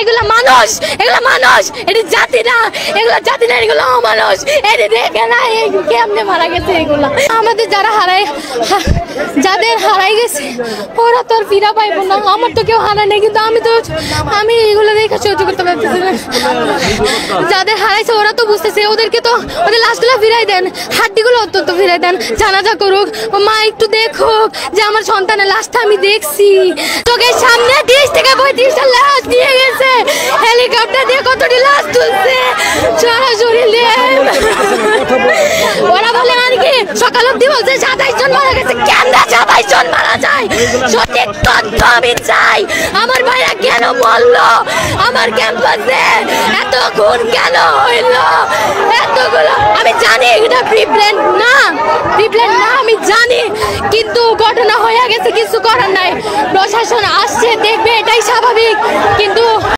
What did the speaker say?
এগুলা মানুষ, এগুলা মানুষ, এটি জাতি না, এগুলা জাতি না, এগুলো অমানুষ। এটি দেখে না কেমনে মারা গেছে এগুলা। আমাদের যারা যাদের হারাই গেছে ওরা তো আর ফিরা পাইবো না। আমার তো কেউ হারায় নাই, কিন্তু আমি এগুলো দেখে সহ্য করতে পারতেছি না। যাদের হারাইছে ওরা তো বুঝতেছে, ওদেরকে তো ওদের লাশগুলো ফিরাই দেন, হাড্ডিগুলো অত্যন্ত ফিরাই দেন, জানাজা করুক। মা একটু দেখুক যে আমার সন্তানের লাশটা আমি দেখছি। চোখের সামনে 30 থেকে 35টা লাশ নিয়ে গেছে, হেলিকপ্টার দিয়ে কতটি লাশ তুলছে সরাসরি। ওরা বলে আর কি সকাল অব্দি বলছে 27 জন মারা গেছে। কেন 27 জন মারা যায়? সঠিক তথ্য আমি চাই। আমার ভাইরা কেন বললো আমার ক্যাম্পাসে এত খুন কেন হইলো? এতগুলো আমি জানি এটা প্রিপ্ল্যান না, আমি জানি, কিন্তু ঘটনা হয়ে গেছে, কিছু করার নাই। প্রশাসন আসছে দেখবে, এটাই স্বাভাবিক, কিন্তু